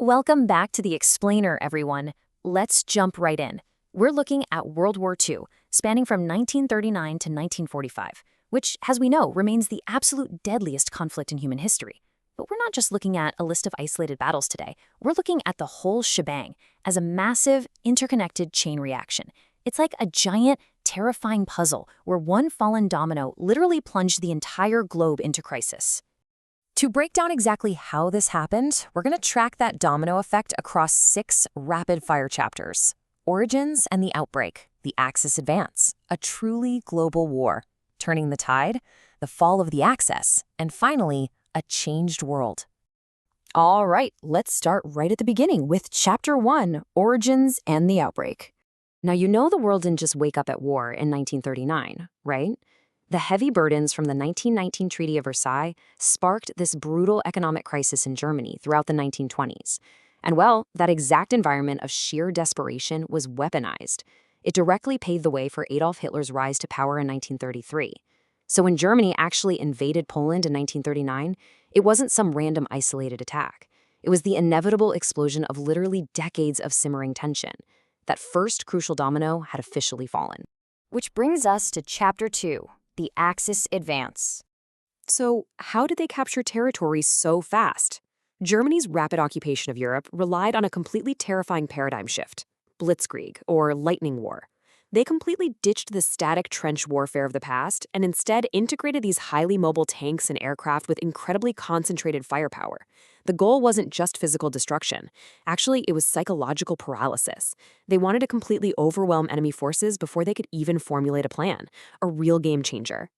Welcome back to the Explainer, everyone. Let's jump right in. We're looking at World War II, spanning from 1939 to 1945, which, as we know, remains the absolute deadliest conflict in human history. But we're not just looking at a list of isolated battles today. We're looking at the whole shebang as a massive, interconnected chain reaction. It's like a giant, terrifying puzzle where one fallen domino literally plunged the entire globe into crisis. To break down exactly how this happened, we're going to track that domino effect across 6 rapid-fire chapters. Origins and the outbreak, the Axis advance, a truly global war, turning the tide, the fall of the Axis, and finally, a changed world. All right, let's start right at the beginning with Chapter 1, Origins and the Outbreak. Now, you know the world didn't just wake up at war in 1939, right? The heavy burdens from the 1919 Treaty of Versailles sparked this brutal economic crisis in Germany throughout the 1920s. And well, that exact environment of sheer desperation was weaponized. It directly paved the way for Adolf Hitler's rise to power in 1933. So when Germany actually invaded Poland in 1939, it wasn't some random isolated attack. It was the inevitable explosion of literally decades of simmering tension. That first crucial domino had officially fallen. Which brings us to Chapter 2. The Axis advance. So, how did they capture territory so fast? Germany's rapid occupation of Europe relied on a completely terrifying paradigm shift, blitzkrieg, or lightning war. They completely ditched the static trench warfare of the past and instead integrated these highly mobile tanks and aircraft with incredibly concentrated firepower. The goal wasn't just physical destruction. Actually, it was psychological paralysis. They wanted to completely overwhelm enemy forces before they could even formulate a plan, a real game changer.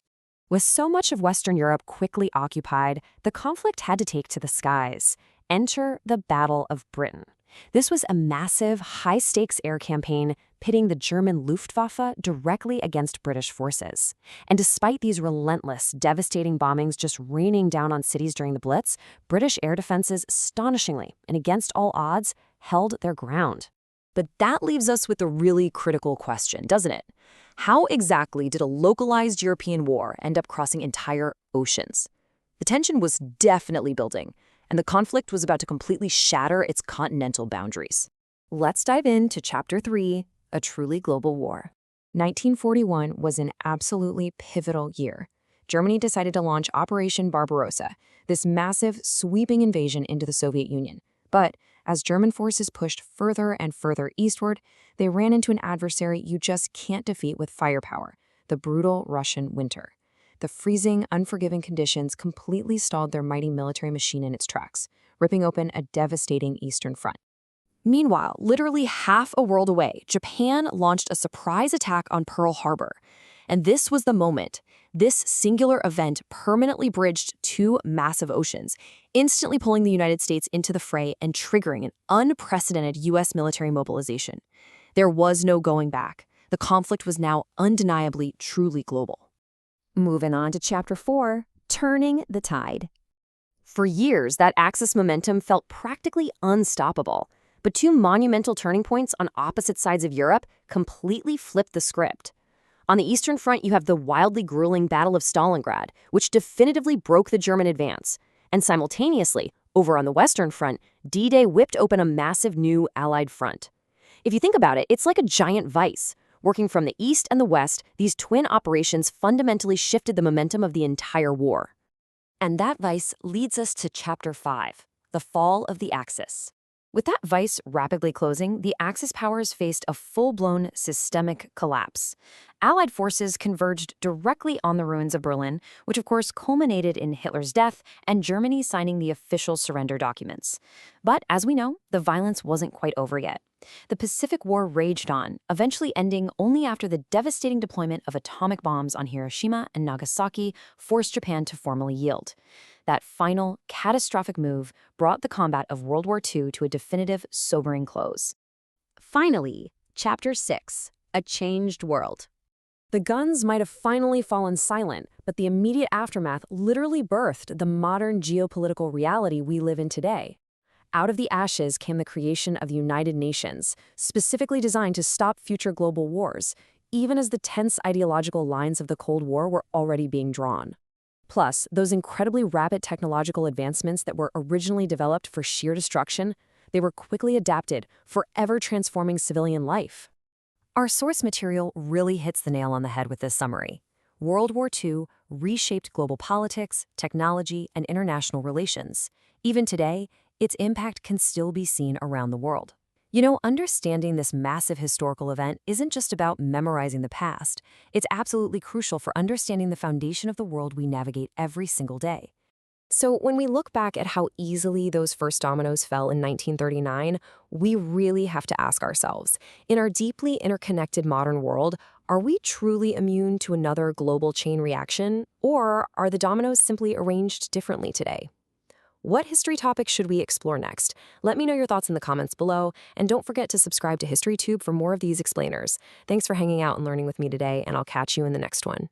With so much of Western Europe quickly occupied, the conflict had to take to the skies. Enter the Battle of Britain. This was a massive, high-stakes air campaign pitting the German Luftwaffe directly against British forces. And despite these relentless, devastating bombings just raining down on cities during the Blitz, British air defenses astonishingly, and against all odds, held their ground. But that leaves us with a really critical question, doesn't it? How exactly did a localized European war end up crossing entire oceans? The tension was definitely building, and the conflict was about to completely shatter its continental boundaries. Let's dive into Chapter 3, A Truly Global War. 1941 was an absolutely pivotal year. Germany decided to launch Operation Barbarossa, this massive, sweeping invasion into the Soviet Union. But as German forces pushed further and further eastward, they ran into an adversary you just can't defeat with firepower, the brutal Russian winter. The freezing, unforgiving conditions completely stalled their mighty military machine in its tracks, ripping open a devastating eastern front. Meanwhile, literally half a world away, Japan launched a surprise attack on Pearl Harbor. And this was the moment. This singular event permanently bridged 2 massive oceans, instantly pulling the United States into the fray and triggering an unprecedented U.S. military mobilization. There was no going back. The conflict was now undeniably truly global. Moving on to Chapter 4, Turning the Tide. For years, that Axis momentum felt practically unstoppable, but 2 monumental turning points on opposite sides of Europe completely flipped the script. On the Eastern Front, you have the wildly grueling Battle of Stalingrad, which definitively broke the German advance. And simultaneously, over on the Western Front, D-Day whipped open a massive new Allied front. If you think about it, it's like a giant vice. Working from the east and the west, these twin operations fundamentally shifted the momentum of the entire war. And that vice leads us to Chapter 5, The Fall of the Axis. With that vice rapidly closing, the Axis powers faced a full-blown systemic collapse. Allied forces converged directly on the ruins of Berlin, which of course culminated in Hitler's death and Germany signing the official surrender documents. But as we know, the violence wasn't quite over yet. The Pacific War raged on, eventually ending only after the devastating deployment of atomic bombs on Hiroshima and Nagasaki forced Japan to formally yield. That final, catastrophic move brought the combat of World War II to a definitive, sobering close. Finally, Chapter 6, A Changed World. The guns might have finally fallen silent, but the immediate aftermath literally birthed the modern geopolitical reality we live in today. Out of the ashes came the creation of the United Nations, specifically designed to stop future global wars, even as the tense ideological lines of the Cold War were already being drawn. Plus, those incredibly rapid technological advancements that were originally developed for sheer destruction They were quickly adapted, forever transforming civilian life. Our source material really hits the nail on the head with this summary. World War II reshaped global politics, technology, and international relations. Even today, its impact can still be seen around the world. Understanding this massive historical event isn't just about memorizing the past. It's absolutely crucial for understanding the foundation of the world we navigate every single day. So when we look back at how easily those first dominoes fell in 1939, we really have to ask ourselves, in our deeply interconnected modern world, are we truly immune to another global chain reaction, or are the dominoes simply arranged differently today? What history topics should we explore next? Let me know your thoughts in the comments below, and don't forget to subscribe to HistoryTube for more of these explainers. Thanks for hanging out and learning with me today, and I'll catch you in the next one.